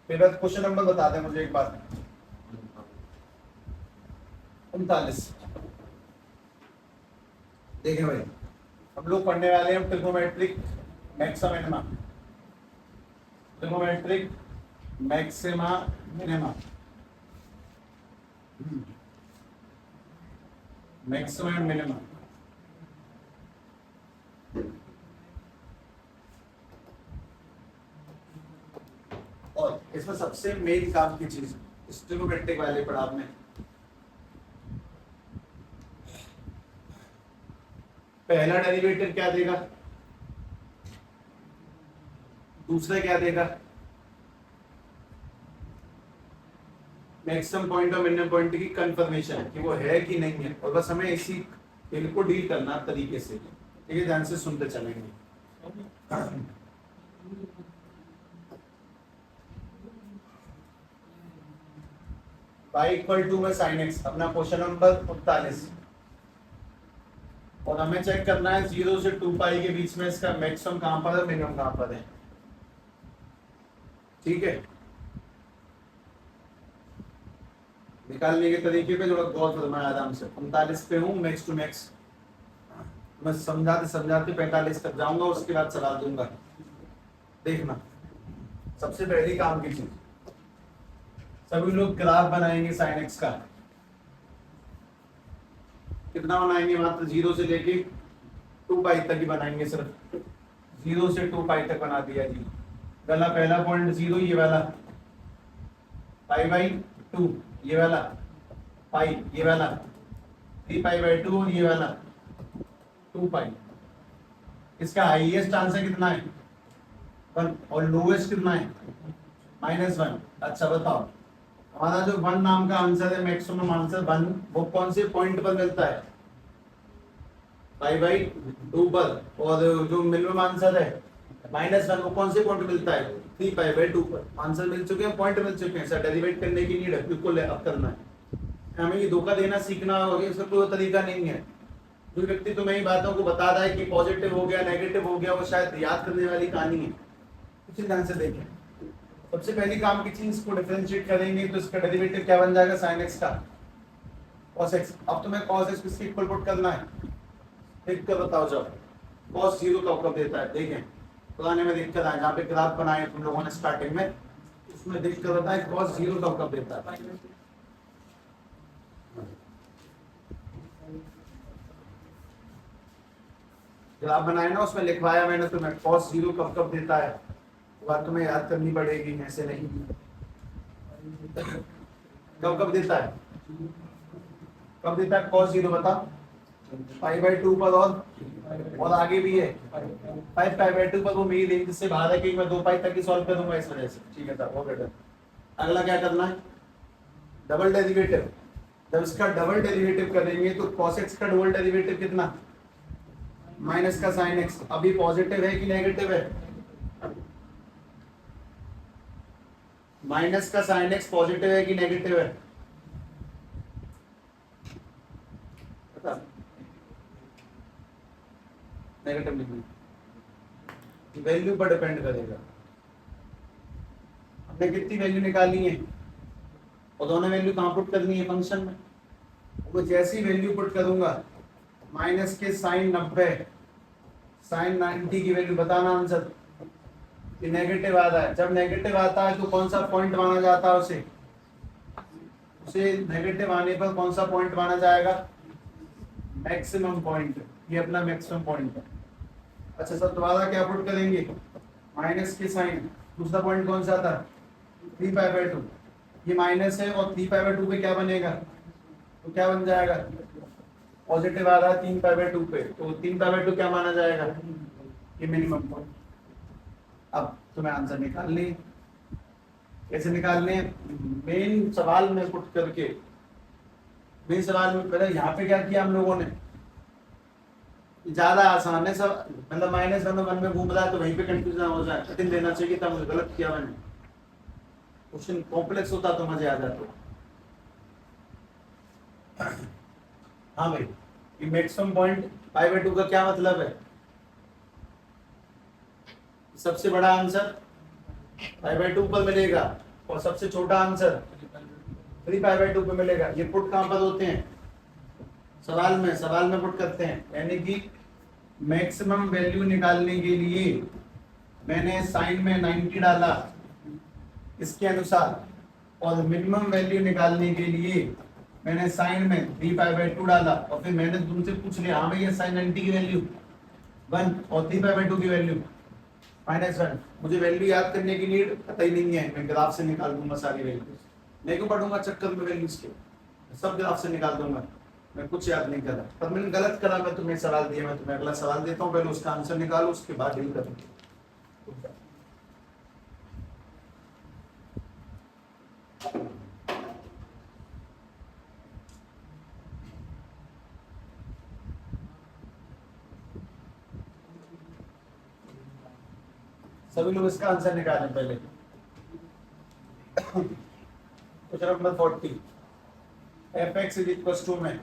फिर बाद question number बता दे मुझे एक बार। 39। देखें भाई, हम लोग पढ़ने वाले हैं trigonometric maxima minima. Trigonometric maxima minima, maxima and minima. और इसमें सबसे मेन काम की चीज ट्रिग्नोमेट्रिक वाले पढ़ा आपने, पहला डेरिवेटिव क्या देगा, दूसरा क्या देगा, मैक्सिमम पॉइंट और मिनिमम पॉइंट की कंफर्मेशन कि वो है कि नहीं है, और बस हमें इसी इनको डील करना तरीके से। ठीक है, ध्यान से सुनते चलेंगे। y इक्वल टू में साइन एक्स, अपना क्वेश्चन नंबर 39, और हमें चेक करना है 0 से 2 पाई के बीच में इसका मैक्सिमम कहां पर है, मिनिमम कहां पर है। ठीक है, निकालने के तरीके पे थोड़ा गौर करना है आराम से। 39 पे हूँ, मैक्स टू मैक्स मैं समझाते समझाते 45 तक जाऊंगा, उसके बाद चला दूंगा। देखना, सबसे पहली काम की चीज, सभी लोग ग्राफ बनाएंगे साइन एक्स का। कितना बनाएंगे, मात्र 0 से लेके 2 पाई तक ही बनाएंगे, सिर्फ 0 से 2 पाई तक बना दिया जी। पहला पॉइंट 0, ये वाला पाई/2, ये वाला पाई, ये वाला 3 पाई/2, और ये वाला 2 पाई। इसका हाईएस्ट आंसर कितना है, 1, और लोएस्ट कितना है, -1। अच्छा बताओ, हमारा जो 1 नाम का आंसर है, मैक्सिमम आंसर 1, वो कौन से पॉइंट पर मिलता है, पाई/2 पर, और जो मिनिमम आंसर है -1, वो कौन से पॉइंट मिलता है, 3 पाई/2 पर। आंसर मिल चुके हैं, पॉइंट मिल चुके हैं, सर डेरिवेट करने की नीड है, बिल्कुल अब करना है। हमें ये धोखा देना सीखना होगा, इसका कोई तरीका नहीं है। जो व्यक्ति तुम्हें इन बातों को बता रहा है कि पॉजिटिव हो गया, नेगेटिव हो गया, वो शायद याद करने वाली कहानी है। कुछ ध्यान से देखें, सबसे पहली काम की चीज को डिफरेंशिएट करेंगे, तो इसका डेरिवेटिव क्या बन जाएगा, sin x का cos x। अब तुम्हें cos x किसके इक्वल पुट करना है, देख कर बताओ। जब cos 0 कब देता है, देखें पुराने में दिक्कत है, जहाँ पे ग्राफ बनाए तुम लोगों ने स्टार्टिंग में, उसमें दिक्कत होता है cos 0 कब देता है। ग्राफ बनाया ना, उसमें लिखवाया मैंने तुम्हें cos 0 कब देता है, बात तुम्हें याद करनी पड़ेगी, ऐसे नहीं। कब देता है, कब देता है cos 0 बता, पाई/2 पर, और आगे भी है 5 पाई/2 पर। वो मेरी रेंज से बाहर है कि मैं 2 पाई तक ही सॉल्व करूंगा इस वजह से। ठीक है सर, वो बेटर। अगला क्या करना है, डबल डेरिवेटिव। जब इसका डबल डेरिवेटिव करेंगे तो cos x का डबल डेरिवेटिव कितना, माइनस का sin x। अभी पॉजिटिव है कि नेगेटिव है, माइनस का sin x पॉजिटिव है कि नेगेटिव है, नेगेटिव नहीं, वैल्यू पर डिपेंड करेगा। हमने कितनी वैल्यू निकाली है, और दोनों वैल्यू कहाँ पुट करनी है, फंक्शन में। वो जैसी वैल्यू पुट करूंगा, माइनस के sin 90, sin 90 की वैल्यू बताना आंसर, कि नेगेटिव आता है। जब नेगेटिव आता है तो कौन सा पॉइंट माना जाता है, उसे नेगेटिव आने पर कौन सा पॉइंट माना जाएगा, मैक्सिमम पॉइंट। ये अपना मैक्सिमम पॉइंट है। अच्छा सर, दोबारा क्या पुट करेंगे, माइनस के साइन, दूसरा पॉइंट कौन सा था, 3 पाई/2। ये माइनस है, और 3 पाई/2 पे क्या बनेगा, तो क्या बन जाएगा, पॉजिटिव आ रहा है 3 पाई/2 पे, तो 3 पाई/2 क्या माना जाएगा, ये मिनिमम पॉइंट। अब तुम्हें आंसर निकालने, कैसे निकालने, मेन सवाल में पुट करके। मेन सवाल में पहले यहाँ पे क्या किया हम लोगों ने, ज्यादा आसान है सब, मतलब -1 और 1 में घूम रहा है तो वहीं पे कंफ्यूजन हो जाए, कठिन देना चाहिए था मुझे, गलत किया मैंने। क्वेश्चन कॉम्प्लेक्स होता तो मजे आ जाते। हाँ भाई, ये मैक्सिमम पॉइंट पाई/2 का क्या मतलब है, सबसे बड़ा आंसर पाई/2 पर मिलेगा, और सबसे छोटा आंसर 3π/2 पे मिलेगा। ये पुट कहाँ पर होते हैं? सवाल में पुट करते हैं, यानी कि मैक्सिमम वैल्यू निकालने के लिए मैंने साइन में 90 डाला इसके अनुसार, और मिनिमम वैल्यू निकालने के लिए मैंने साइन में 3π/2 डाला, और फिर मैंने तुमसे पूछ लिया हाँ भैया साइन 90 की वैल्यू 1 और 3π/2 की वैल्यू -1। मुझे वैल्यू याद करने की नीड पता ही नहीं है, मैं ग्राफ से निकाल दूंगा सारी वैल्यूज, नहीं को पढ़ूंगा चक्कर में वैल्यूज के, सब ग्राफ से निकाल दूंगा, मैं कुछ याद नहीं कर रहा। पर मैंने गलत करा, मैं तुम्हें सवाल दिया, मैं तुम्हें अगला सवाल देता हूँ, पहले उसका आंसर निकालो, उसके बाद डील करूंगा। सभी लोग इसका आंसर निकालें पहले। Question number 40, fx is equal to में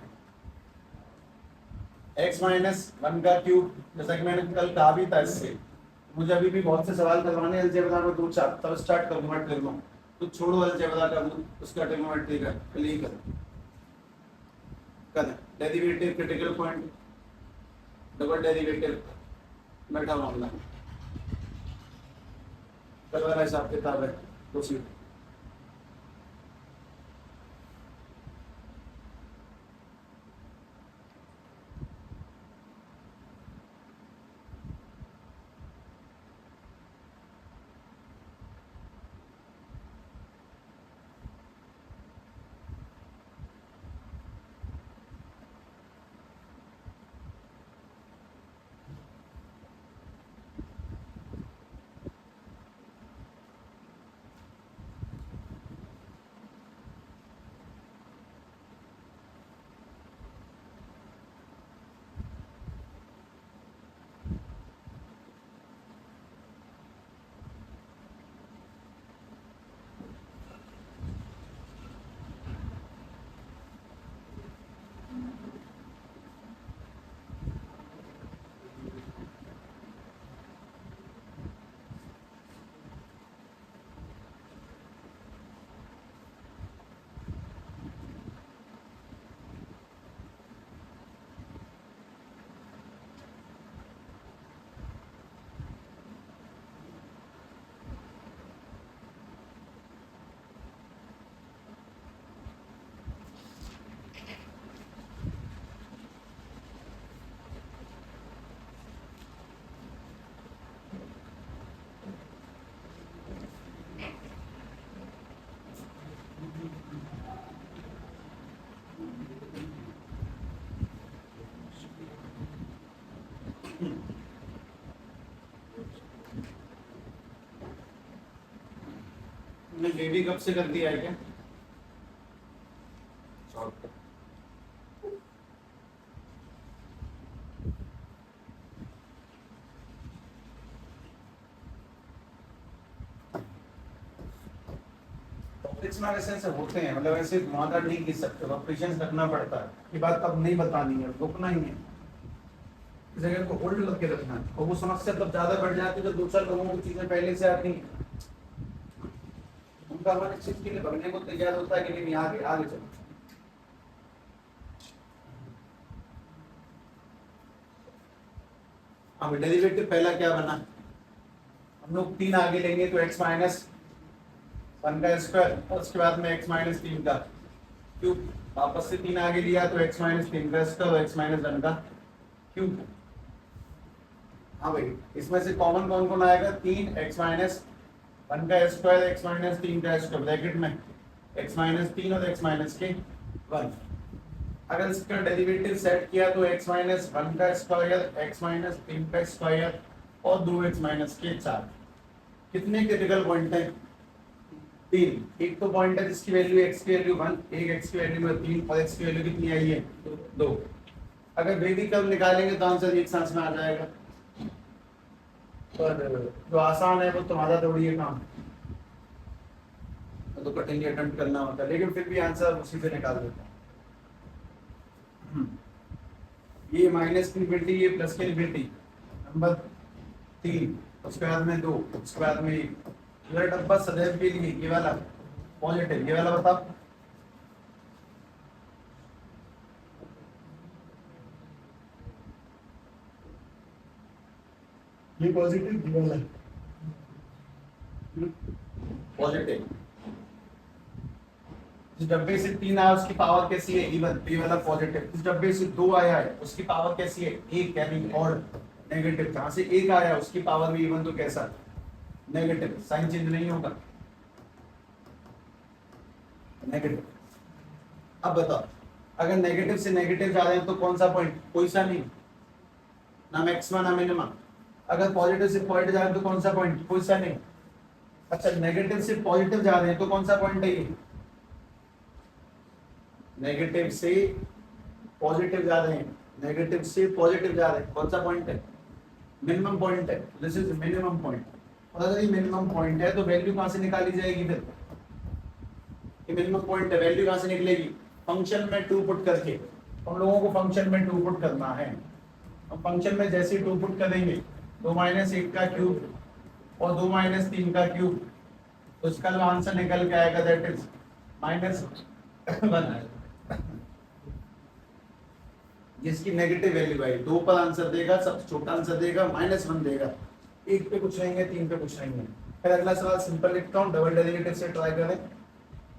x माइनस 1 का क्यूब, जैसा कि मैंने कल कहा भी था, इससे मुझे अभी भी बहुत से सवाल करवाने अलजेब्रा में 2-4, तब स्टार्ट कर दूंगा ट्रिग्नो, तो छोड़ो अलजेब्रा का, उसका ट्रिग्नोमेट्री का क्लियर कर derivative, critical point, double derivative, बैठा मामला करवा रहा हिसाब किताब है तो सीट। तुमने बेबी कब से कर दिया है क्या? टॉपिक्स में वैसे ऐसे होते हैं, मतलब ऐसे धुआंधार नहीं खींच सकते, पेशेंस रखना पड़ता है। ये बात तब नहीं बतानी है, रुकना ही है, इस जगह को होल्ड करके रखना है। और वो समस्या तब ज्यादा बढ़ जाती है जब 2-4 लोगों को चीजें पहले से आती हैं, उनका हमारे चीज के लिए भरने को तैयार होता है कि नहीं आगे आगे चलो। अब डेरिवेटिव पहला क्या बना, हम लोग 3 आगे लेंगे तो x माइनस 1 का स्क्वायर, और उसके बाद में x माइनस 3 का क्यूब, वापस से 3 आगे लिया तो x माइनस 3 का स्क्वायर और x माइनस 1 का क्यूब। हाँ भाई, इसमें से कॉमन कौन कौन आएगा? 3 x माइनस 1 का स्क्वायर, x माइनस 3 का स्क्वायर, ब्रैकेट में x माइनस 3 और x माइनस के 1। अगर इसका डेरिवेटिव सेट किया तो x माइनस 1 का स्क्वायर, x माइनस 3 का स्क्वायर और 2x माइनस के 4। कितने क्रिटिकल पॉइंट हैं? 3। एक तो पॉइंट है जिसकी वैल्यू x की वैल्यू 1, एक x की वैल्यू 3 और x की वैल्यू कितनी आई है? 2। अगर बेबी कर्व निकालेंगे तो आंसर एक सांस में आ जाएगा, पर जो आसान है वो तुम्हारा थोड़ी है काम, तो कठिन अटेम्प्ट करना होता है, लेकिन फिर भी आंसर उसी से निकाल देता है। ये माइनस की इन्फिनिटी, ये प्लस की इन्फिनिटी, नंबर 3, उसके बाद में 2, उसके बाद में 1। यह डब्बा सदैव के लिए ये वाला पॉजिटिव, ये वाला बताओ। ये पॉजिटिव, ये वाला पॉजिटिव। जिस डब्बे से 3 आया उसकी पावर कैसी है? इवन, ये वाला पॉजिटिव। जिस डब्बे से 2 आया है उसकी पावर कैसी है? 1, यानी ऑड, नेगेटिव। जहां से 1 आया उसकी पावर भी इवन, तो कैसा? नेगेटिव। साइन चेंज नहीं होगा, नेगेटिव। अब बताओ, अगर नेगेटिव से नेगेटिव जा रहे हैं तो कौन सा पॉइंट? कोई सा नहीं, ना मैक्सिमा ना मिनिमा। अगर पॉजिटिव से पॉजिटिव जा रहे हैं तो कौन सा पॉइंट? कोई सा नहीं। अच्छा, नेगेटिव से पॉजिटिव जा रहे हैं तो कौन सा पॉइंट है ये? नेगेटिव से पॉजिटिव जा रहे हैं, नेगेटिव से पॉजिटिव जा रहे हैं, कौन सा पॉइंट है? मिनिमम पॉइंट है। This is minimum point. और अगर ये मिनिमम पॉइंट है तो वैल्यू कहां से निकाली जाएगी फिर? ये मिनिमम पॉइंट है, वैल्यू कहां से निकलेगी? फंक्शन में 2 पुट करके। हम लोगों को फंक्शन में 2 पुट करना है। हम फंक्शन में जैसे 2 पुट करेंगे, 2 - 1 का क्यूब और 2 - 3 का क्यूब, तो इसका जो आंसर निकल के आएगा दैट इज -1। जिसकी नेगेटिव वैल्यू आई, 2 पर आंसर देगा, सबसे छोटा आंसर देगा, -1 देगा। 1 पे कुछ रहेंगे, 3 पे कुछ रहेंगे। फिर अगला सवाल सिंपल लिखता हूँ, डबल डेरिवेटिव से ट्राई करें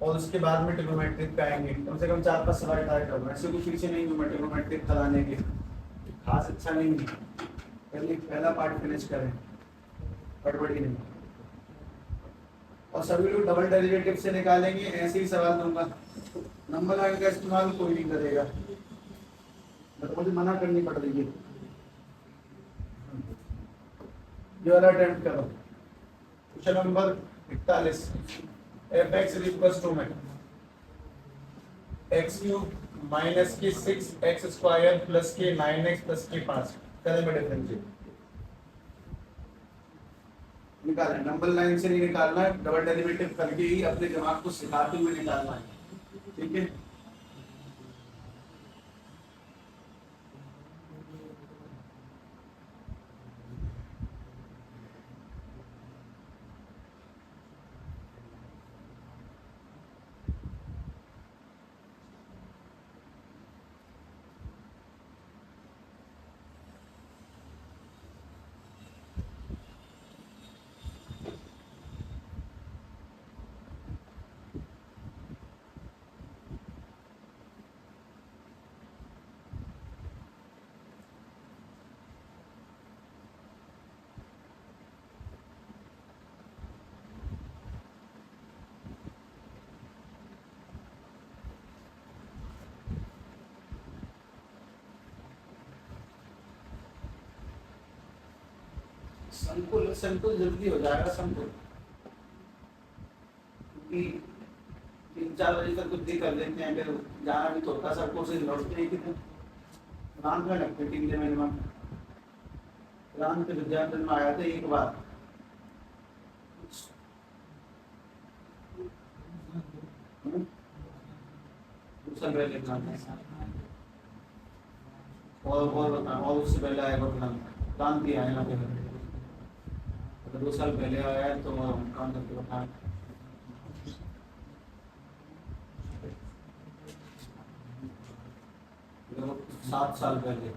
और उसके बाद में ट्रिग्नोमेट्रिक पे आएंगे। कम से कम 4-5 सवाल ट्राई करूँगा, ऐसे कुछ पीछे नहीं हूँ मैं ट्रिग्नोमेट्रिक कराने के, खास अच्छा नहीं है। पहले पहला पार्ट फिनिश करें, गड़बड़ी नहीं। और सभी लोग डबल डेरिवेटिव से निकालेंगे, ऐसे ही सवाल दूंगा। नंबर लाइन का इस्तेमाल कोई नहीं करेगा, तो मुझे मना करनी पड़ रही है। ये वाला अटेम्प्ट करो। Question number 41, f x is equal to में एक्स क्यूब माइनस के 6x स्क्वायर प्लस के 9x प्लस के 5 करें में डिफरेंशिएट निकालें। नंबर लाइन से नहीं निकालना है, डबल डेरिवेटिव करके ही अपने दिमाग को सिखाते हुए निकालना है, ठीक है? संकुल संकुल जल्दी हो जाएगा संकुल, क्योंकि 3-4 बजे तक कुछ भी कर लेते हैं, फिर जाना भी तो होता सबको, से लौटते हैं कितने रात में लगते 3 दिन मिनिमम। रात के विद्यार्थी में आया था एक बार, दूसरा पहले और बताना, और उससे पहले आया क्रांति आया ना, 2 साल पहले आया है तो काम करके बताया। 7 साल पहले।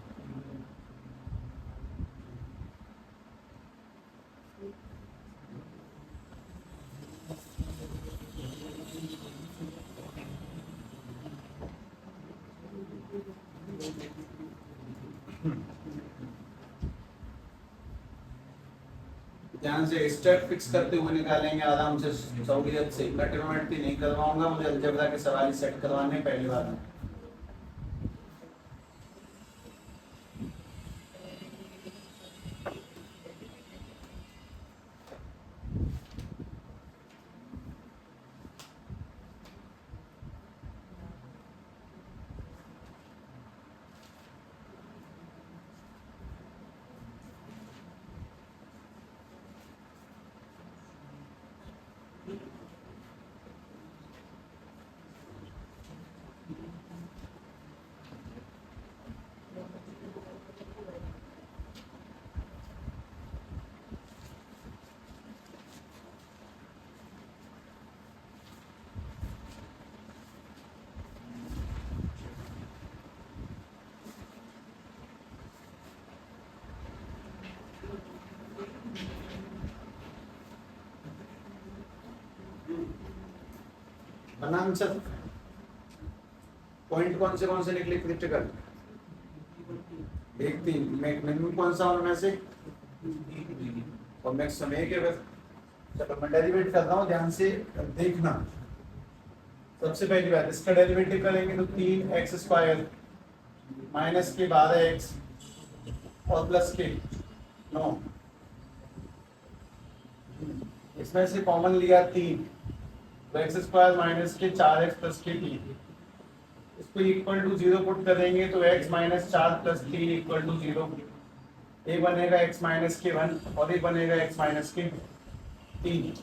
ध्यान से स्टेप फिक्स करते हुए निकालेंगे आराम से, सहूलियत से। मैं ट्रिग्नोमेट्री नहीं करवाऊंगा, मुझे अलजेब्रा के सवाल ही सेट करवाने पहली बार में। बना आंसर। पॉइंट कौन से निकले क्रिटिकल? एक तीन। मिनिमम कौन सा उनमें से? और मैक्सिमम एक है बस। चलो मैं डेरिवेट कर रहा हूँ, ध्यान से देखना। सबसे पहली बात, इसका डेरिवेटिव करेंगे तो 3x² माइनस के 12x और प्लस के 9, इसमें से कॉमन लिया 3, तो x² माइनस के 4x प्लस के 3, इसको इक्वल टू 0 पुट करेंगे तो x minus 4 plus 3 equal to 0। ये बनेगा x माइनस के 1 और ये बनेगा x माइनस के 3।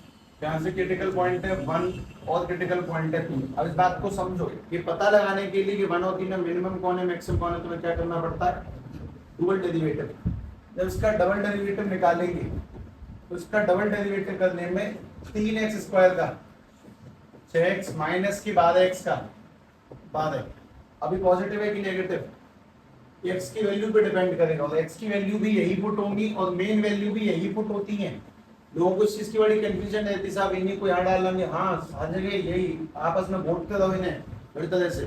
यहाँ से क्रिटिकल पॉइंट है 1 और क्रिटिकल पॉइंट है 3। अब इस बात को समझो, ये पता लगाने के लिए कि 1 और 3 में मिनिमम कौन है मैक्सिमम कौन है, तुम्हें क्या करना पड़ता है? Double derivative. जब इसका डबल डेरिवेटिव निकालेंगे तो इसका डबल डेरिवेटिव करने में 3x² का 6x माइनस की 12x का 12, अभी पॉजिटिव है कि नेगेटिव? x की वैल्यू पे डिपेंड करेगा, और x की वैल्यू भी यही पुट होंगी और मेन वैल्यू भी यही पुट होती है। लोगों को इस चीज की बड़ी कंफ्यूजन रहती है, साहब इन्हीं को यहाँ डाल लेंगे। हाँ, हर जगह यही आपस में वोट कर दो इन्हें बड़ी तरह से।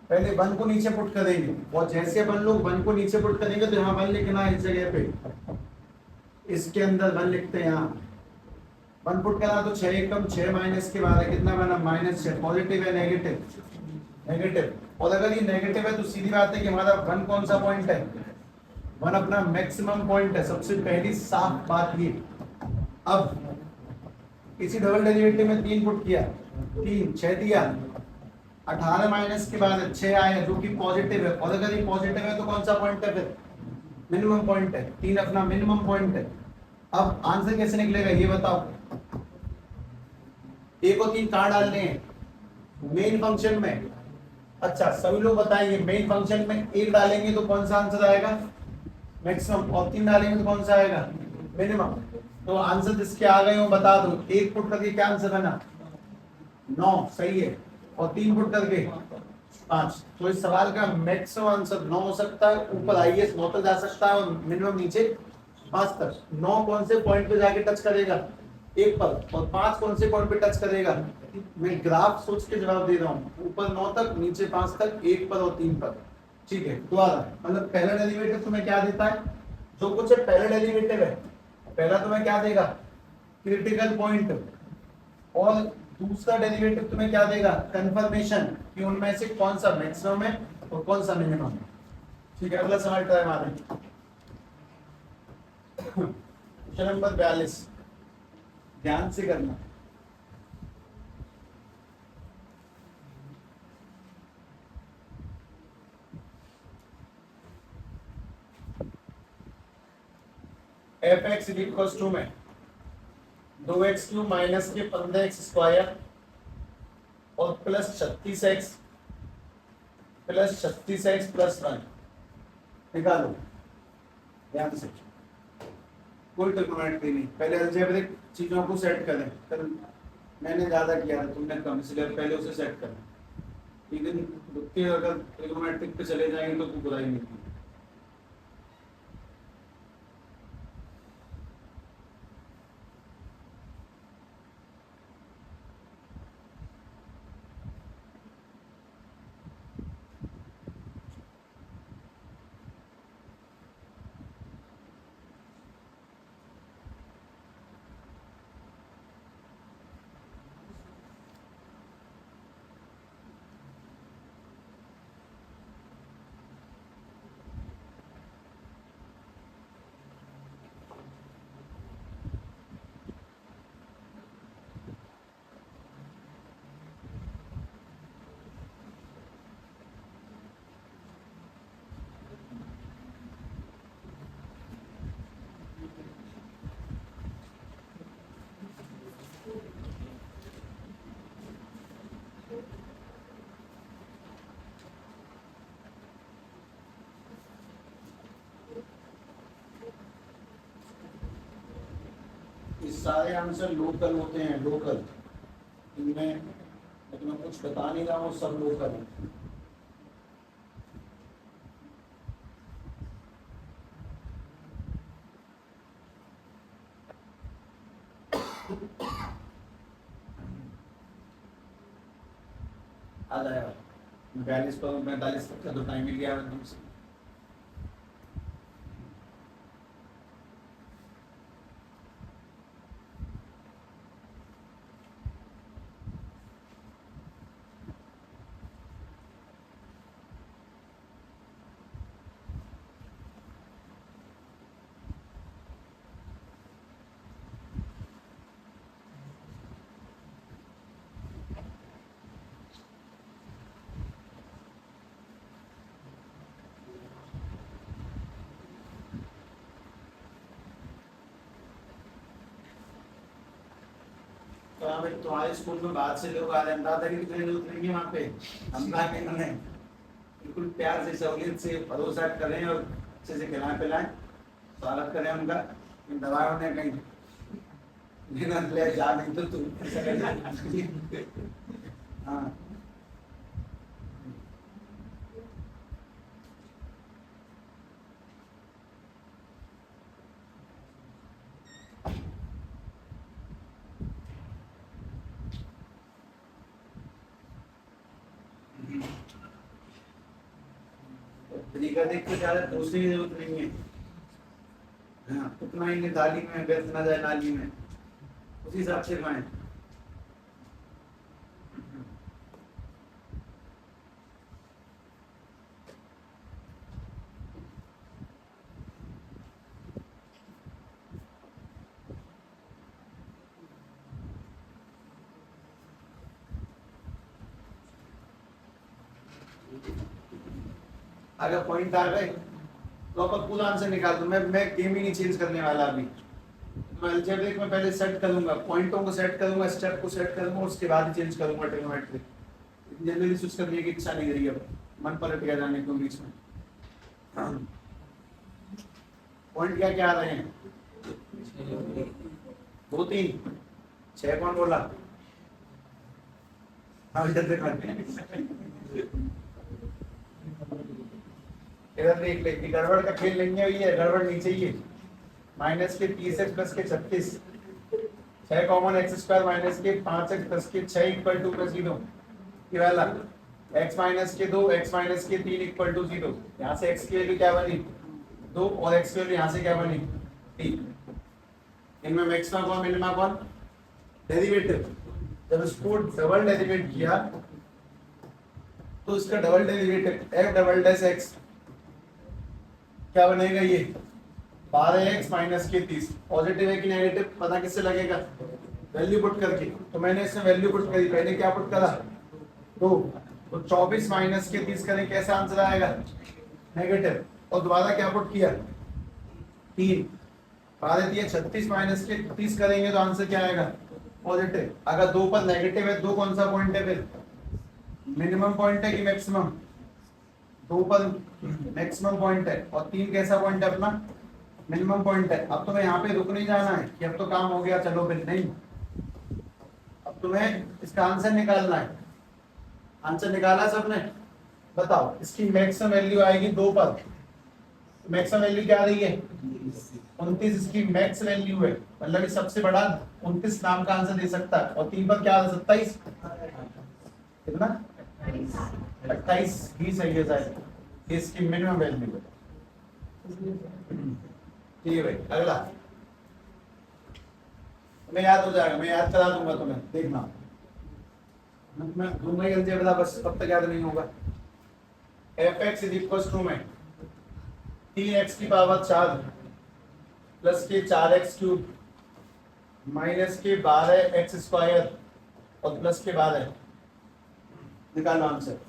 पहले 1 को नीचे पुट करेंगे और जैसे अपन लोग 1 को नीचे पुट करेंगे तो यहाँ 1 लिखना है इस जगह पे, इसके अंदर 1 लिखते हैं। यहाँ 1 पुट करा तो 6 कम 6 माइनस के बाद कितना बना? -6। पॉजिटिव है नेगेटिव? नेगेटिव। और अगर ये नेगेटिव है तो सीधी बात है कि हमारा 1 कौन सा पॉइंट है? 1 अपना मैक्सिमम पॉइंट है। सबसे पहली साफ बात ये। अब इसी डबल डेरिवेटिव में 3 पुट किया, 3 6 दिया, 18 माइनस के बाद 6 आया जो कि पॉजिटिव है। और अगर ये पॉजिटिव है तो कौन सा पॉइंट है फिर? मिनिमम पॉइंट है। 3 अपना मिनिमम पॉइंट है। अब आंसर कैसे निकलेगा ये बताओ? 1 और 3 कहाँ डालने हैं? मेन फंक्शन में। अच्छा, सभी लोग बताएंगे मेन फंक्शन में 1 डालेंगे तो कौन सा आंसर आएगा? मैक्सिमम। और 3 डालेंगे तो कौन सा आएगा? मिनिमम। तो आंसर जिसके आ गए हो बता दो। 1 पुट करके क्या आंसर बना? 9, सही है। और 3 पुट करके 5। तो इस सवाल का मैक्सिमम आंसर 9 हो सकता है। ऊपर आईएएस 9 तक जा सकता है और मिनिमम नीचे 5 तक। 9 कौन से पॉइंट पे जाके टच करेगा? 1 पर। और 5 कौन से पॉइंट पे टच करेगा? मैं ग्राफ सोच के जवाब दे रहा हूँ। ऊपर 9 तक, नीचे 5 तक, 1 पर और 3 पर। ठीक है, दोबारा मतलब पहला डेरिवेटिव तुम्हें क्या देता है? जो कुछ है पहला डेरिवेटिव है, पहला तुम्हें क्या देगा? Critical point. और दूसरा डेरिवेटिव तुम्हें क्या देगा? कंफर्मेशन कि उनमें से कौन सा मैक्सिमम है और कौन सा मिनिमम है। ठीक है, अगला सवाल ट्राई मारें। क्वेश्चन नंबर 42, ध्यान से करना। fx इक्वल्स टू में 2x³ माइनस के 15x² और प्लस 36x प्लस 1 निकालो। ध्यान से, कोई ट्रिग्नोमेट्री नहीं, पहले अलजेब्रिक चीजों को सेट करें। कल मैंने ज्यादा किया था, तुमने कम, इसलिए पहले उसे सेट करें। एक दिन रुक के अगर ट्रिग्नोमेट्रिक पे चले जाएंगे तो कोई बुराई नहीं की। सारे आंसर लोकल होते हैं, लोकल। इनमें मैं कुछ बता नहीं रहा हूँ, सब लोकल है। आ जाएगा 42 पर 45 तक का तो टाइम मिल गया तुमसे। तो यहाँ पे तुम्हारे स्कूल में बाहर से लोग आ रहे हैं, दादा की ट्रेन उतरेंगे वहाँ पे, हम कहा कि उन्होंने बिल्कुल प्यार से सहूलियत से भरोसा करें और अच्छे से खिलाएं पिलाएं, स्वागत करें उनका। दवा उन्हें कहीं लेना ले जा नहीं तो तू ऐसा कर। हाँ तरीका देख के ज्यादा पूछने की जरूरत नहीं है। हाँ उतना ही थाली में व्यर्थ ना जाए नाली में, उसी हिसाब से खाएं। अगर पॉइंट आ गए तो अपन पूरा आंसर निकाल दो। मैं गेम ही नहीं चेंज करने वाला अभी। मैं अलजेब्रिक में पहले सेट करूंगा, पॉइंटों को सेट करूंगा, स्टेप को सेट करूंगा, उसके बाद ही चेंज करूंगा ट्रिग्नोमेट्री। जनरली स्विच करने की इच्छा नहीं रही अब, मन पलट गया जाने को बीच में। पॉइंट क्या क्या आ रहे हैं? 2 3 6 कौन बोला? हाँ इधर देख ले, गड़बड़ का खेल नहीं है ये, गड़बड़ नीचे ही है। माइनस के 30x प्लस के 36, 6 कॉमन एक्स स्क्वायर माइनस के 5x प्लस के 6 इक्वल टू प्लस 0। ये वाला x माइनस के 2 x माइनस के 3 इक्वल टू 0। यहाँ से x की वैल्यू क्या बनी 2 और x की वैल्यू यहाँ से क्या बनी 3। इनमें मैक्सिमा कौन मिनिमा कौन? डेरिवेटिव। जब इसको डबल डेरिवेट किया तो इसका double derivative f double dash x क्या बनेगा? ये 12x माइनस के 30। पॉजिटिव है कि नेगेटिव पता किससे लगेगा? वैल्यू पुट करके। तो मैंने इसमें वैल्यू पुट करी, पहले क्या पुट करा 2, तो 24 माइनस के 30 करें कैसा आंसर आएगा? नेगेटिव। और दोबारा क्या पुट किया 3, बारह दिए 36 माइनस के 30 करेंगे तो आंसर क्या आएगा? पॉजिटिव। अगर 2 पर नेगेटिव है, 2 कौन सा पॉइंट है फिर? मिनिमम पॉइंट है कि मैक्सिमम? 2 पर मैक्सिमम पॉइंट है और 3 कैसा पॉइंट है अपना? मिनिमम पॉइंट है। अब तुम्हें यहाँ पे रुक नहीं जाना है कि अब तो काम हो गया चलो फिर, नहीं। अब तुम्हें इसका आंसर निकालना है। आंसर निकाला सबने? बताओ इसकी मैक्सिमम वैल्यू आएगी 2 पर। मैक्सिमम वैल्यू क्या आ रही है? 29 इसकी मैक्स वैल्यू है, मतलब सबसे बड़ा 29 नाम का आंसर दे सकता है। और 3 पर क्या आ रहा? 27। कितना? 28 ही सही है शायद, इसकी मिनिमम वैल्यू है। ठीक है भाई, अगला मैं याद हो जाएगा, मैं याद करा दूंगा तुम्हें, देखना। मैं दूंगा ही अलजेब्रा, बस तब तक याद नहीं होगा। fx इज इक्वल टू में 3x की पावर 4 प्लस के 4x क्यूब माइनस के 12x स्क्वायर और प्लस के 12। निकालो आंसर।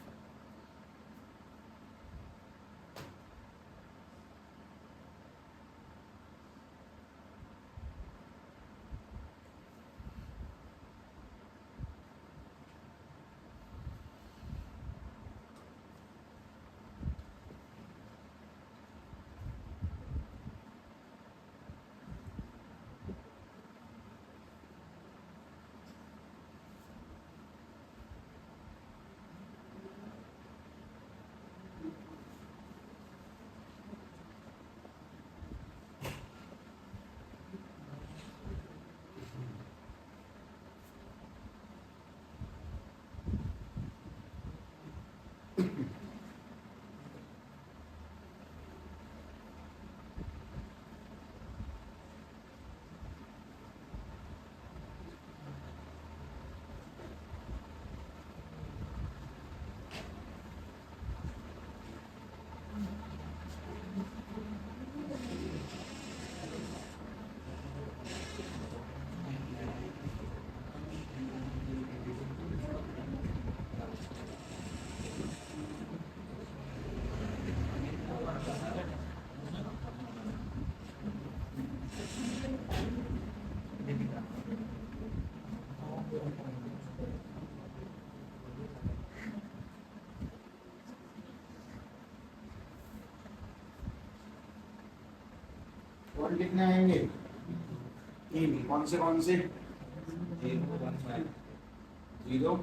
कितने आएंगे? तीन। कौन से 0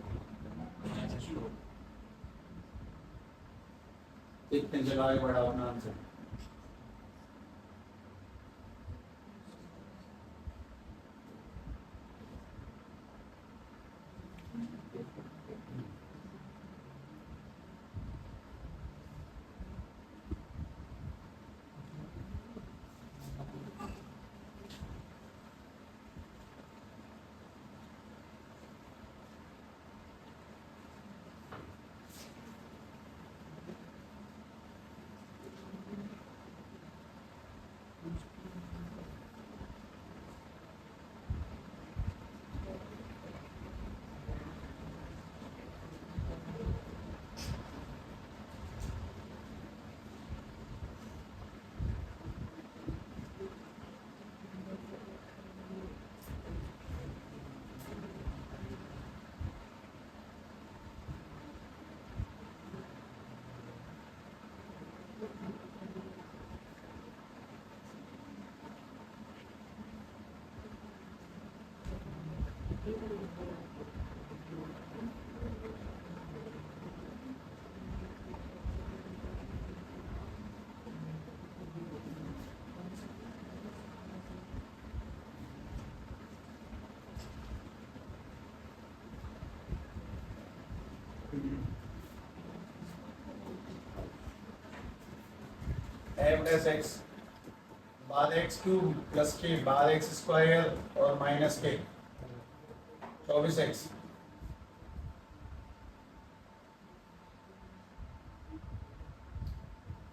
कितने? चलो आगे बढ़ाओ अपना आंसर। एफ एस एक्स बाद एक्स क्यूब प्लस के बाद एक्स स्क्वायर और माइनस के 24x।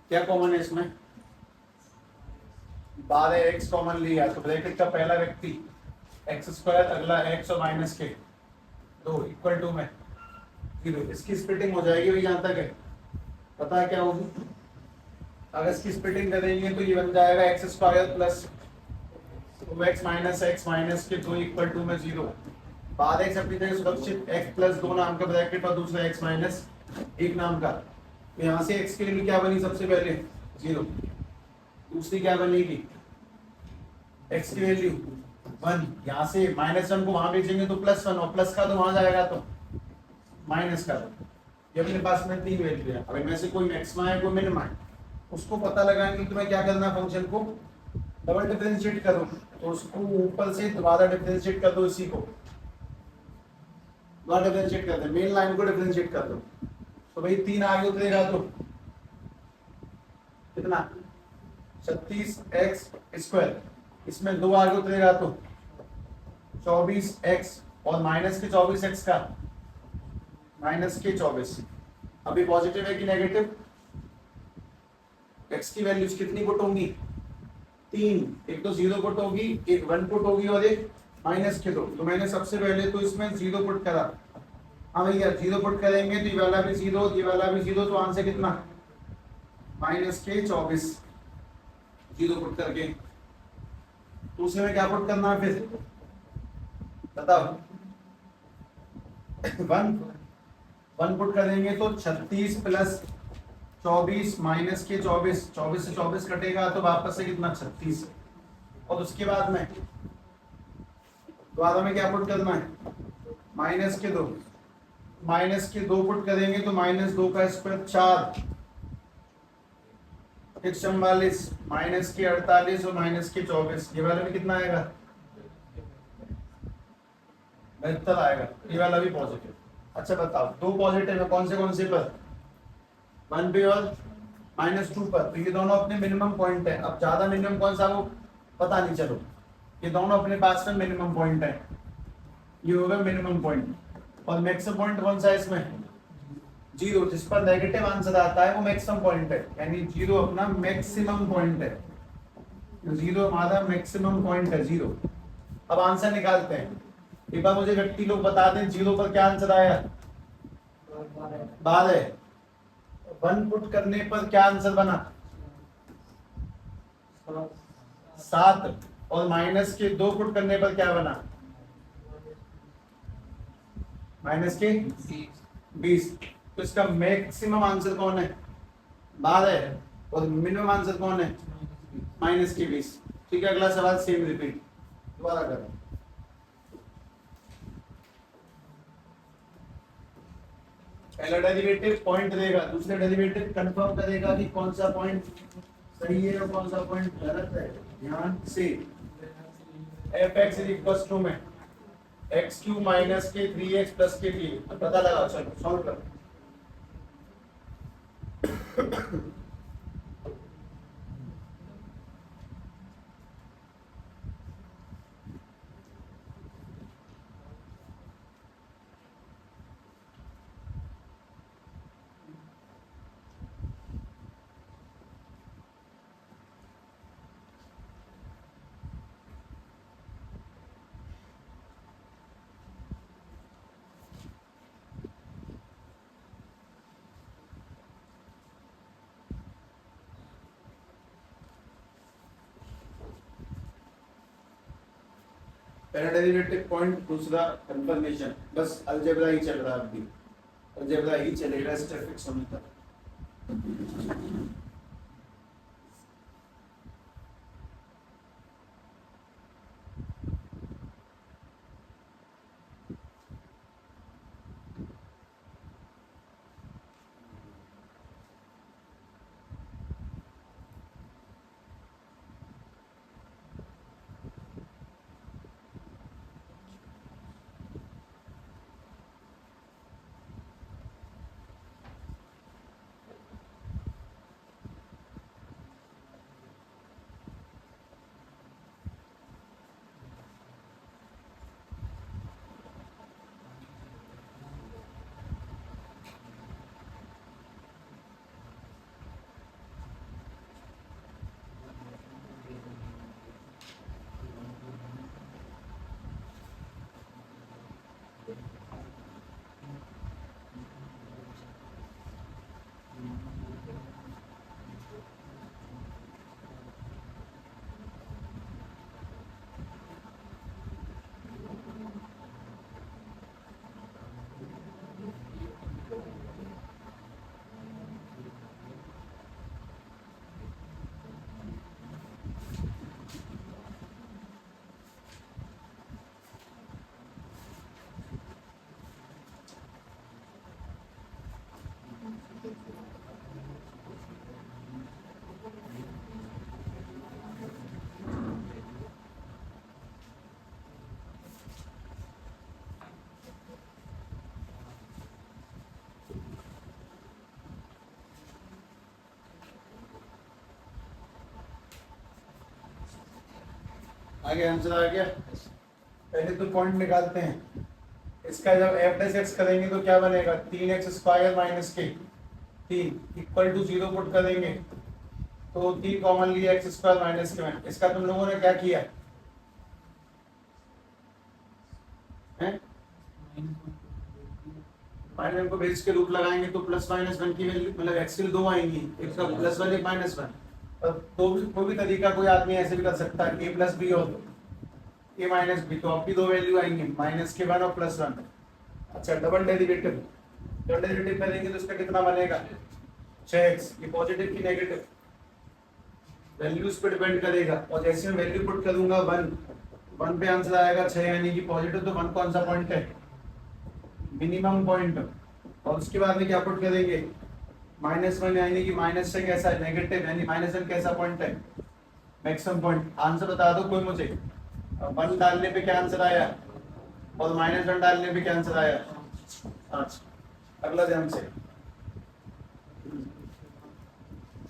क्या कॉमन है इसमें? बाद एक्स कॉमन लिया तो ब्रैकेट का पहला व्यक्ति एक्स स्क्वायर, अगला एक्स और माइनस के दो इक्वल टू में 0। इसकी स्प्लिटिंग हो जाएगी वही जहां तक है पता है क्या होगी? अगर इसकी स्प्लिटिंग करेंगे तो ये बन जाएगा x square plus 2x minus x minus के 2 इक्वल टू में 0। बाद एक्स अपनी जगह सुरक्षित x प्लस 2 नाम का ब्रैकेट और दूसरा x माइनस 1 नाम का। तो यहाँ से x की लिमिट क्या बनी? सबसे पहले 0। दूसरी क्या बनेगी? x की वैल्यू 1। यहाँ से -1 को वहां भेजेंगे तो +1 और प्लस का तो वहां जाएगा तो माइनस का। ये अपने पास में 3 वैल्यू है। अब इनमें से कोई मैक्सिमा है कोई मिनिमा है, उसको पता लगाने के लिए तुम्हें क्या करना है? फंक्शन को डबल डिफरेंशिएट करो तो उसको ऊपर से दोबारा डिफरेंशिएट कर दो। इसी को दोबारा डिफरेंशिएट कर दो, मेन लाइन को डिफरेंशिएट कर दो। तो भाई 3 आगे उतरेगा तो कितना? 36x square. इसमें 2 आगे उतरेगा तो 24x और माइनस के 24x का माइनस के 24। अभी पॉजिटिव है कि नेगेटिव? x की वैल्यूज कितनी पुट होंगी? 3। एक तो 0 पुट होगी, एक 1 पुट होगी और एक माइनस के 2। तो मैंने सबसे पहले तो इसमें 0 पुट करा। हाँ भैया 0 पुट करेंगे तो ये वाला भी 0 ये वाला भी 0, तो आंसर कितना? माइनस के 24 0 पुट करके। दूसरे में क्या पुट करना है फिर बताओ? 1 पुट करेंगे तो 36 प्लस 24 माइनस के 24। 24 से 24 कटेगा तो वापस से कितना? 36। और उसके बाद में दोबारा में क्या पुट करना है? माइनस के 2। माइनस के 2 पुट करेंगे तो -2 का स्क्वायर 4 144 माइनस के 48 और माइनस के 24। ये वाला भी कितना आएगा? 72 आएगा। ये वाला भी पॉजिटिव। अच्छा बताओ 2 पॉजिटिव है कौन से पर? 1 पे और -2 पर। तो ये दोनों अपने मिनिमम पॉइंट है। अब ज्यादा मिनिमम कौन सा वो पता नहीं, चलो ये दोनों अपने पास में मिनिमम पॉइंट है। ये होगा मिनिमम पॉइंट। और मैक्सिमम पॉइंट कौन सा है इसमें? 0। जिस पर नेगेटिव आंसर आता है वो मैक्सिमम पॉइंट है, यानी 0 अपना मैक्सिमम पॉइंट है। 0 हमारा मैक्सिमम पॉइंट है 0। अब आंसर निकालते हैं। एक बार मुझे व्यक्ति लोग बता दें 0 पर क्या आंसर आया? 12। 1 पुट करने पर क्या आंसर बना? 7। और माइनस के 2 पुट करने पर क्या बना? माइनस के 20। तो इसका मैक्सिमम आंसर कौन है? 12। और मिनिमम आंसर कौन है? -20। ठीक है, अगला सवाल सेम रिपीट दोबारा करो। पहला डेरिवेटिव पॉइंट देगा, दूसरा डेरिवेटिव कंफर्म करेगा कि कौन सा पॉइंट सही है और कौन सा पॉइंट गलत है। ध्यान से f x is equal to में एक्स क्यू माइनस के 3x प्लस के 3 पता लगा, चलो सॉल्व करो। पहला डेरिवेटिव पॉइंट, दूसरा कंफर्मेशन, बस अलजेब्रा ही चल रहा है अभी, अलजेब्रा ही चलेगा स्टेप फिक्स होने तक। आगे आंसर आ गया। पहले तो पॉइंट निकालते हैं। इसका जब एफ डैश एक्स करेंगे तो क्या बनेगा, 3x स्क्वायर माइनस के 3 इक्वल टू 0 पुट करेंगे तो 3 कॉमन लिया एक्स स्क्वायर माइनस के में। इसका तुम लोगों ने क्या किया है, माइनस को बेस के रूप लगाएंगे तो प्लस माइनस वन की वैल्यू, मतलब एक्स की दो आएंगी, एक का प्लस वन एक माइनस वन। तो कोई भी तरीका कोई आदमी ऐसे भी कर सकता है, ए प्लस बी हो तो ए माइनस बी, तो आपकी दो वैल्यू आएंगी माइनस के वन और प्लस वन। अच्छा डबल डेरिवेटिव, डबल डेरिवेटिव करेंगे तो इसका कितना बनेगा 6x, ये पॉजिटिव की नेगेटिव वैल्यूज पे डिपेंड करेगा। और जैसे मैं वैल्यू पुट करूंगा 1 1 पे आंसर आएगा 6 यानी कि पॉजिटिव, तो 1 कौन सा पॉइंट है, मिनिमम पॉइंट। और उसके बाद में क्या पुट करेंगे -1 यानी कि माइनस से कैसा है नेगेटिव, यानी -1 कैसा पॉइंट है मैक्सिमम पॉइंट। आंसर बता दो कोई मुझे, 1 डालने पे क्या आंसर आया और -1 डालने पे क्या आंसर आया। अच्छा अगला ध्यान से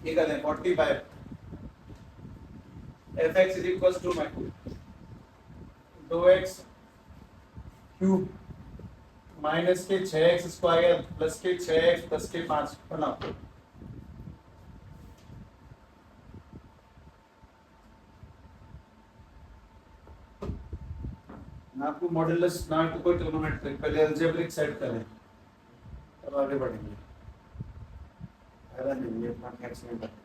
ये कर दें 45 f x is equal to 2x cube minus के 6x स्क्वायर प्लस के 6x प्लस के 5 बनाओ। ना आपको मॉड्यूलस ना तो कोई ट्रिग्नोमेट्रिक, पहले अलजेब्रिक सेट करें तब आगे बढ़ेंगे। फायदा नहीं है अपना नेक्स्ट में करें।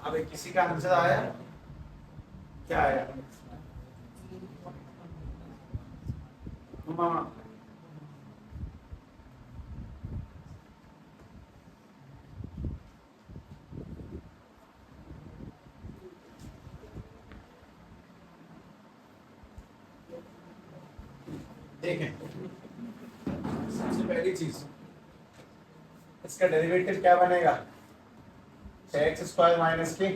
अब किसी का आंसर आया? क्या आया? मामा देखें, सबसे पहली चीज इसका डेरिवेटिव क्या बनेगा? 6x² माइनस के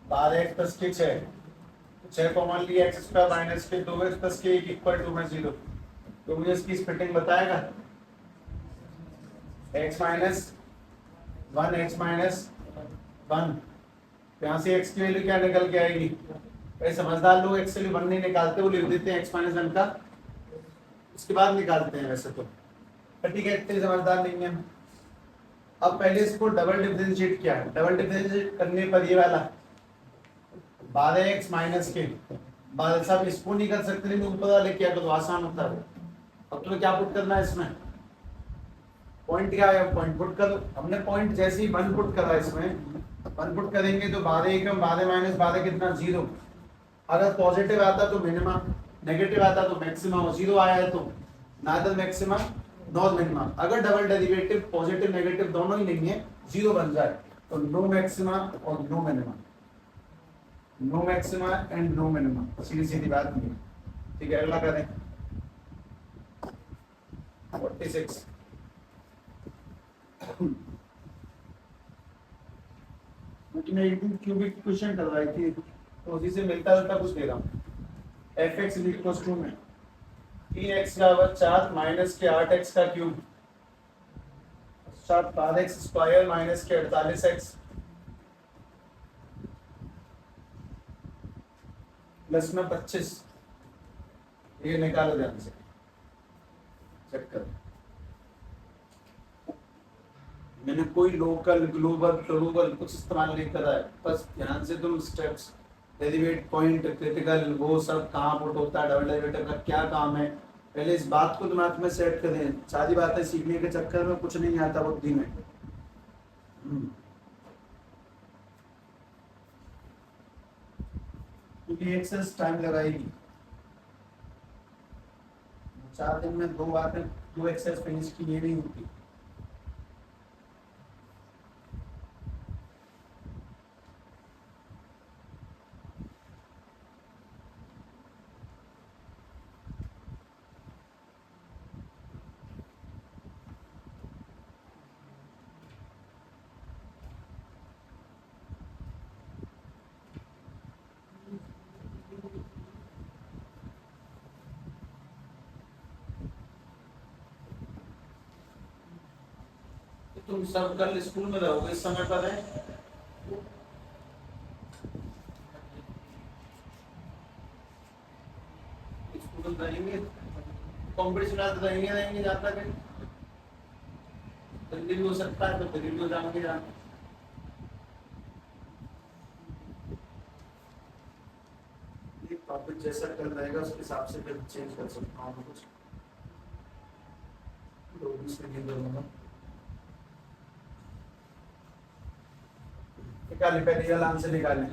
बाद x प्लस के 6 कॉमन लिया, x² माइनस के 2x प्लस के 1 इक्वल टू में 0। तो मुझे इसकी स्प्लिटिंग बताएगा? x माइनस 1 x माइनस 1, यहाँ से x की वैल्यू क्या निकल के आएगी? भाई समझदार लोग x की वैल्यू 1 नहीं निकालते, वो लिख देते हैं x माइनस 1 का, उसके बाद निकालते हैं वैसे तो, ठीक है, इतने समझदार नहीं है। अब पहले इसको डबल डिफरेंशिएट किया है, डबल डिफरेंशिएट करने पर ये वाला बाद x माइनस के बाद, सब इसको नहीं कर सकते, नहीं ऊपर वाले किया तो आसान होता है। अब तुम्हें क्या पुट करना है इसमें? पॉइंट क्या है? पॉइंट पुट कर। हमने पॉइंट जैसे ही 1 पुट करा, इसमें 1 पुट करेंगे तो बाद एकम बाद माइनस बाद कितना 0। अगर पॉजिटिव आता तो मिनिमम, नेगेटिव आता तो मैक्सिमम, 0 आया है तो नादर मैक्सिमम नॉट मिनिमम। अगर डबल डेरिवेटिव पॉजिटिव नेगेटिव दोनों ही नहीं है, 0 बन जाए तो नो मैक्सिमा और no minimum, no maxima and no minimum, सीधी सीधी बात नहीं है। ठीक है, अगला करें 46। मैं एक दिन क्यूबिक क्वेश्चन करवाई थी तो उसी से मिलता जुलता कुछ दे रहा हूँ। fx इक्वल्स टू में 3x का वर्ग 4 माइनस के 8x का क्यूब 7x² माइनस के 48x प्लस में 25। ये निकालो ध्यान से, चेक करो। मैंने कोई लोकल ग्लोबल ग्लोबल कुछ इस्तेमाल नहीं करा है, बस ध्यान से तुम स्टेप्स, डेरिवेट पॉइंट क्रिटिकल वो सब कहाँ पुट होता है, डबल डेरिवेटिव का क्या काम है, पहले इस बात को दिमाग में सेट करें। सारी बातें सीखने के चक्कर में कुछ नहीं आता बुद्धि में। क्योंकि एक्सेस टाइम लगाएगी, 4 दिन में 2 बातें 2 एक्सेस फिनिश की ये नहीं होती। तुम सब कल स्कूल में रहोगे इस समय पर है? स्कूल रहेंगे, कॉम्पिटिशन आते रहेंगे जाता है, दिल्ली भी हो सकता है तो दिल्ली भी हो जाएंगे जाना। टॉपिक जैसा कल रहेगा उसके हिसाब से फिर चेंज कर सकता हूँ कुछ, निकाले पहले वाला आंसर निकालें।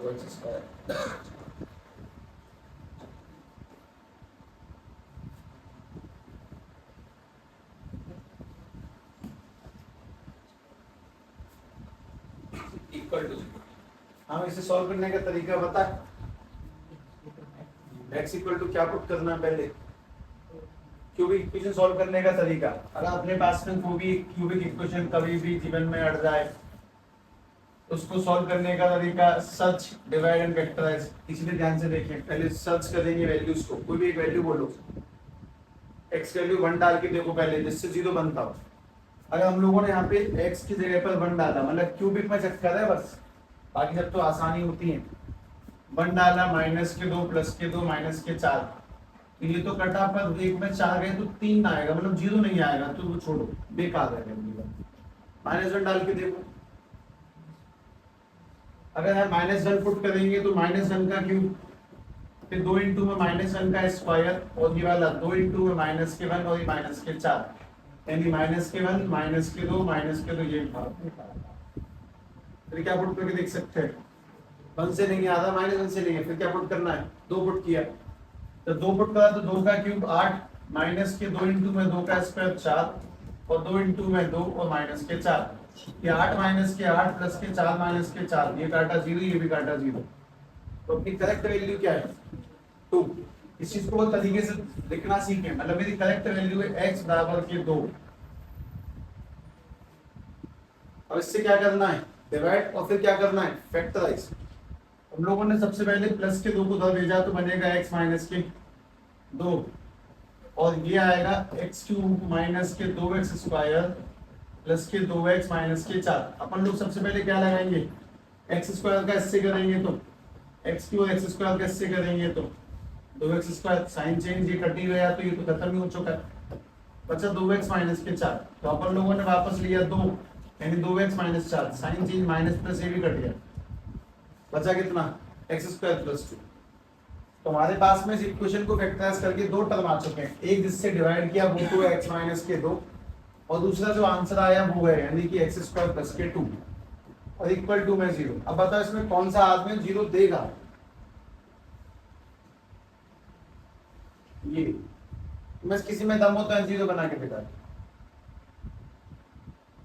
X square. इक्वल टू, हम इसे सॉल्व करने का तरीका बता। x इक्वल टू क्या पुट करना है पहले, क्यूबिक इक्वेशन सॉल्व करने का तरीका। अगर अपने पास में कोई भी क्यूबिक इक्वेशन कभी भी जीवन में अड़ जाए, उसको सॉल्व करने का तरीका सर्च, डिवाइड एंड फैक्टराइज। इसलिए ध्यान से देखें, पहले सर्च करेंगे वैल्यूज को, कोई भी एक वैल्यू बोलो, x वैल्यू 1 डाल के देखो पहले, जिससे 0 बनता हो। अगर हम लोगों ने यहाँ पे x की जगह पर 1 डाला, मतलब क्यूबिक में चक्कर है बस, बाकी सब तो आसानी होती है। 1 डाला, -2 +2 -4, तो ये तो कटा, पर एक में 4 गए तो 3 आएगा, मतलब 0 नहीं आएगा, तो वो छोड़ो, बेकार है। -1 डाल के देखो, अगर हम -1 पुट करेंगे तो -1 का क्यूब, फिर 2 इंटू में -1 का स्क्वायर, और ये वाला 2 इंटू में -1 और ये -4, यानी -1 -2 -2 ये फिर क्या पुट करके देख सकते हैं, 1 से नहीं आता, -1 से नहीं है, फिर क्या पुट करना है, 2 पुट किया, तो 2 पुट करा तो 2 का क्यूब 8, -2 इंटू में 2 का स्क्वायर 4, और 2 इंटू में 2 और -4, ये 8 -8 +4 -4, ये काटा 0, ये भी काटा 0, तो अपनी करेक्ट वैल्यू क्या है 2। इस चीज को तरीके से लिखना सीखें, मतलब मेरी करेक्ट वैल्यू है x बराबर के 2। अब इससे क्या करना है, डिवाइड, और फिर क्या करना है, फैक्टराइज। हम लोगों ने सबसे पहले प्लस के 2 को उधर भेजा तो बनेगा x माइनस के 2, और ये आएगा x³ माइनस के 2x स्क्वायर प्लस के 2x माइनस के 4। अपन लोग सबसे पहले क्या लगाएंगे, x स्क्वायर का इससे करेंगे तो x³ और x स्क्वायर का इससे करेंगे तो 2x स्क्वायर, साइन चेंज, ये कट ही गया तो ये तो खत्म ही हो चुका है, बचा 2x माइनस के 4। तो अपन लोगों ने वापस लिया 2, यानी 2x minus 4, sign change minus plus ये भी कट गया, बचा कितना, x स्क्वायर प्लस 2। तो हमारे पास में इस इक्वेशन को फैक्टराइज करके 2 टर्म आ चुके हैं, एक जिससे डिवाइड किया वो तो x माइनस के 2, और दूसरा जो आंसर आया वो है यानी कि x स्क्वायर प्लस के 2, और इक्वल टू में 0। अब बताओ इसमें कौन सा आदमी 0 देगा, ये बस किसी में दम हो तो 0 बना के दिखा।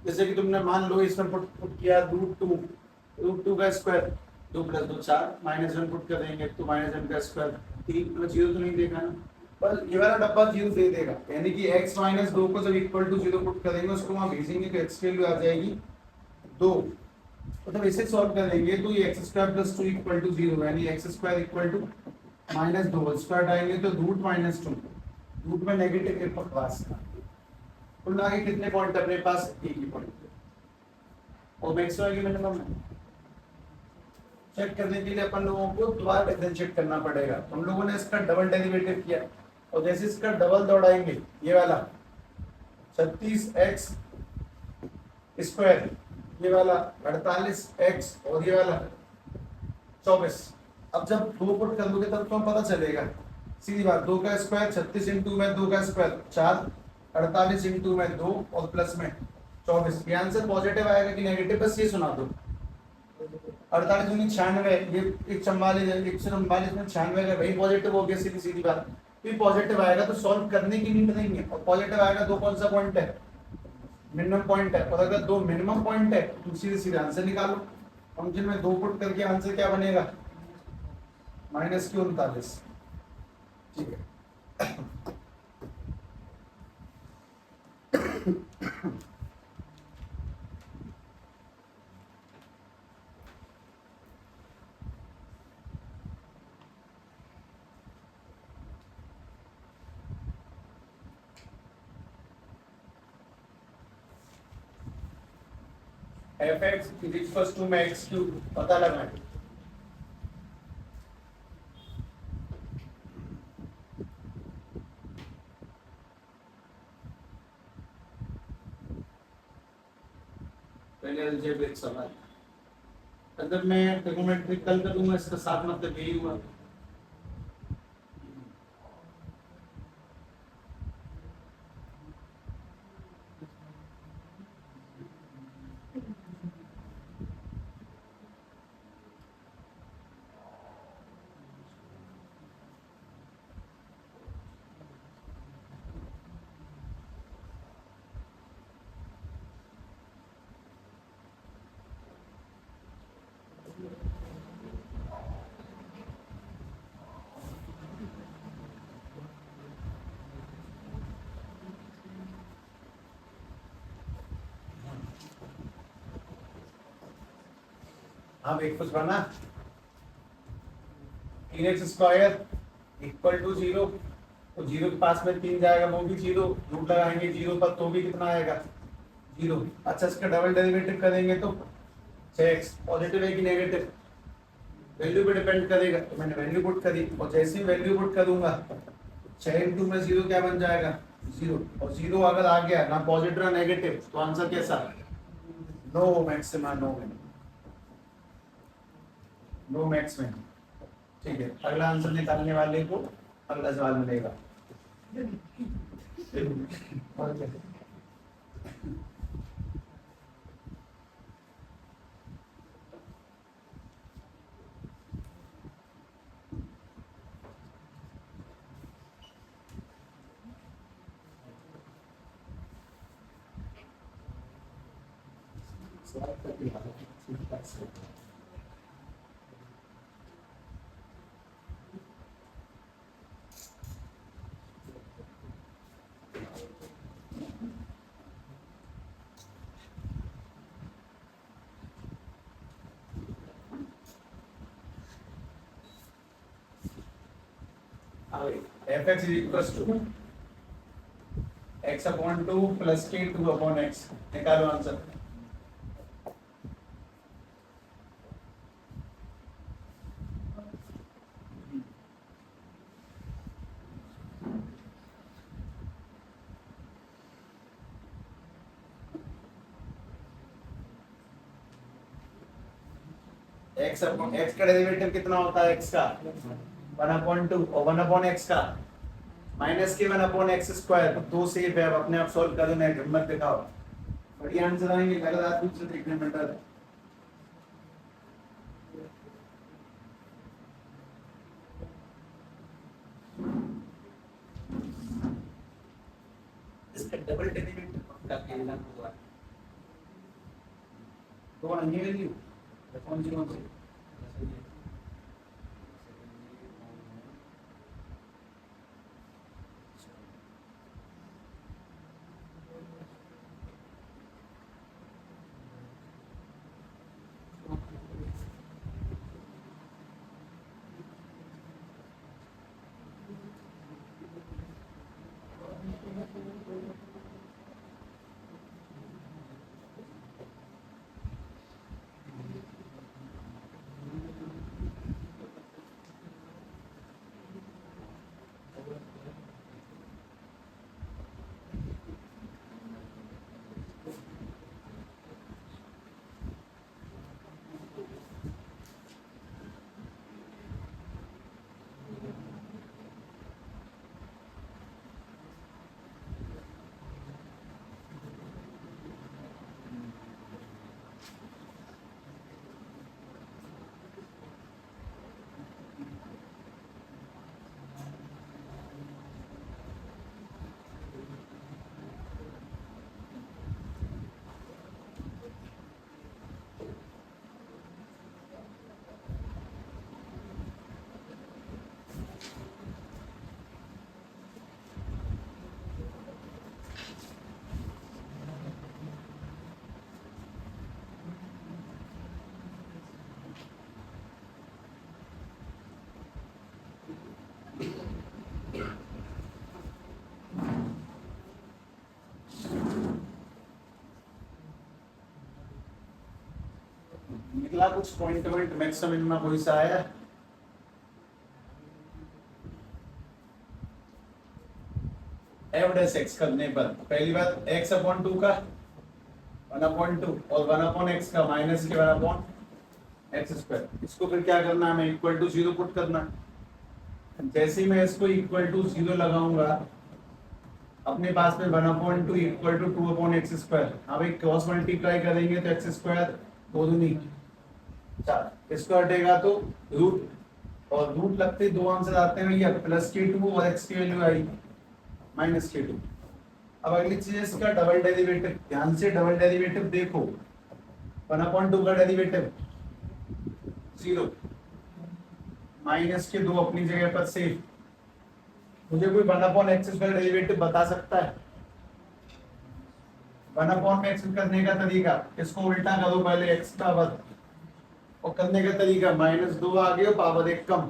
जैसे कि तुमने मान लो इसमें पुट किया √2 का स्क्वायर, 2 + 2 4, -1 पुट कर देंगे तो -1 का स्क्वायर 3, मतलब 0 तो नहीं देखा ना, पर ये वाला डब्बा 0 दे देगा, यानी कि x - 2 को जब इक्वल टू 0 पुट करेंगे, उसको वहां भेजेंगे तो x की वैल्यू आ जाएगी 2। मतलब इसे सॉल्व करेंगे तो ये x² + 2 = 0, यानी x² = -2, स्क्वायर आएंगे तो √-2, रूट में नेगेटिव के पास कुल मिला के कितने पॉइंट अपने पास, एक ही पॉइंट, और मैक्सिमम की मिनिमम है। चेक करने के लिए अपन लोगों को दोबारा डिफरेंशिएट करना पड़ेगा। हम लोगों ने इसका डबल डेरिवेटिव किया, और जैसे इसका डबल दौड़ाएंगे, ये वाला 36x स्क्वायर, ये वाला 48x, और ये वाला 24। अब जब 2 पुट कर दोगे तब तो पता चलेगा, सीधी बात, 2 का स्क्वायर 36 इंटू में 2 का स्क्वायर 4, 48 इंटू में 2 और प्लस में 24। ये आंसर पॉजिटिव आएगा कि नेगेटिव, बस ये सुना दो। 48 में 96, ये 144 है, 144 में 96 है, वही पॉजिटिव हो गया, सीधी सीधी बात। फिर पॉजिटिव आएगा तो सॉल्व करने की नीड नहीं है, और पॉजिटिव आएगा तो कौन सा पॉइंट है, मिनिमम पॉइंट है, और अगर 2 मिनिमम पॉइंट है तो सीधे सीधे आंसर निकालो। फंक्शन में 2 पुट करके आंसर क्या बनेगा, -39। ठीक है। fx = में x³ पता लगाएं। पहले अलजेब्रिक सवाल, अगर मैं ट्रिगोनोमेट्रिक कल करूंगा, इसका साथ मतलब यही हुआ। हाँ एक कुछ बना 3x² इक्वल टू 0, तो 0 के पास में 3 जाएगा वो भी 0, रूट लगाएंगे 0 पर तो भी कितना आएगा 0। अच्छा इसका डबल डेरिवेटिव करेंगे तो 6x पॉजिटिव है कि नेगेटिव, वैल्यू पे डिपेंड करेगा, तो मैंने वैल्यू पुट करी और जैसे ही वैल्यू पुट करूंगा 6 इंटू में 0 क्या बन जाएगा 0, और 0 अगर आ गया ना पॉजिटिव ना नेगेटिव तो आंसर कैसा नो मैक्सिमा, नो मैक्सिमम। ठीक है, अगला आंसर निकालने वाले को अगला सवाल मिलेगा। fx is equals to x upon 2 plus k 2 upon x, निकालो आंसर। x का डेरिवेटिव कितना होता है x का 1/2 और 1/x का माइनस के 1/x², तो सेफ है, अब अपने आप सॉल्व कर देना है, हिम्मत दिखाओ, बढ़िया आंसर आएंगे, गलत आदमी से देखने में डर है। इसका डबल डेरिवेटिव का कहना हुआ तो नहीं वैल्यू कौन सी निकला कुछ पॉइंट मैक्सिमम मिनिमम कोई सा आया एवरेज x करने पर पहली बात x/2 का 1/2 और 1/x का माइनस के 1/x², इसको फिर क्या करना है हमें इक्वल टू 0 पुट करना है। जैसे ही मैं इसको इक्वल टू 0 लगाऊंगा अपने पास में 1/2 इक्वल टू 2/x², हाँ भाई क्रॉस मल्टीप्लाई करेंगे तो x² 2 दूनी 4, इसको हटेगा तो रूट, और रूट लगते दो आंसर आते हैं भैया +k2 और x की वैल्यू आई -k2। अब अगली चीज इसका डबल डेरिवेटिव, ध्यान से डबल डेरिवेटिव देखो, 1/2 का डेरिवेटिव 0, -के 2 अपनी जगह पर सेफ। मुझे कोई 1/x² डेरिवेटिव बता सकता है? 1/x करने का तरीका, इसको उल्टा करो, पहले x का वर्ग और करने का तरीका -2 आ गया पावर 1 कम,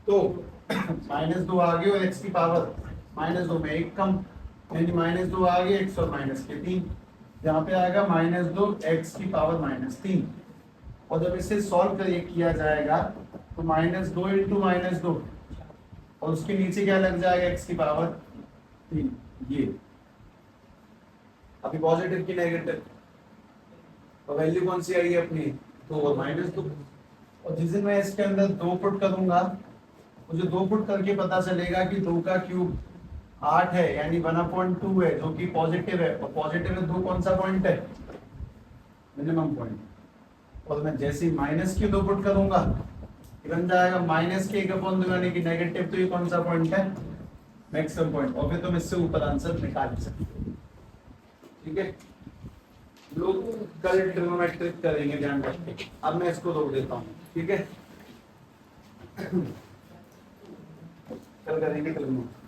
तो -2 आ गया और x की पावर -2 में 1 कम, यानी -2 आ गया x और माइनस के 3, यहाँ पे आएगा -2 x की पावर -3। और जब इसे सॉल्व कर किया जाएगा तो -2 इंटू -2 और उसके नीचे क्या लग जाएगा x की पावर 3। ये अभी पॉजिटिव की नेगेटिव, तो वैल्यू कौन सी आई है अपनी, 2 और -2। और जिस दिन मैं इसके अंदर 2 पुट करूंगा, मुझे 2 पुट करके पता चलेगा कि 2 का क्यूब 8 है, यानी 1/2 है, जो कि पॉजिटिव है, और पॉजिटिव में 2 कौन सा पॉइंट है, मिनिमम पॉइंट। और मैं जैसे ही माइनस की 2 पुट करूंगा, ये बन जाएगा -1/2 यानी कि नेगेटिव, तो ये कौन सा पॉइंट है, मैक्सिमम पॉइंट। और फिर तुम इससे ऊपर आंसर निकाल सकते हो। ठीक है, लोग कल ट्रिग्नोमेट्रिक करेंगे, ध्यान रखिए। अब मैं इसको रोक देता हूँ, ठीक है, कल करेंगे ट्रिग्नोमेट्रिक।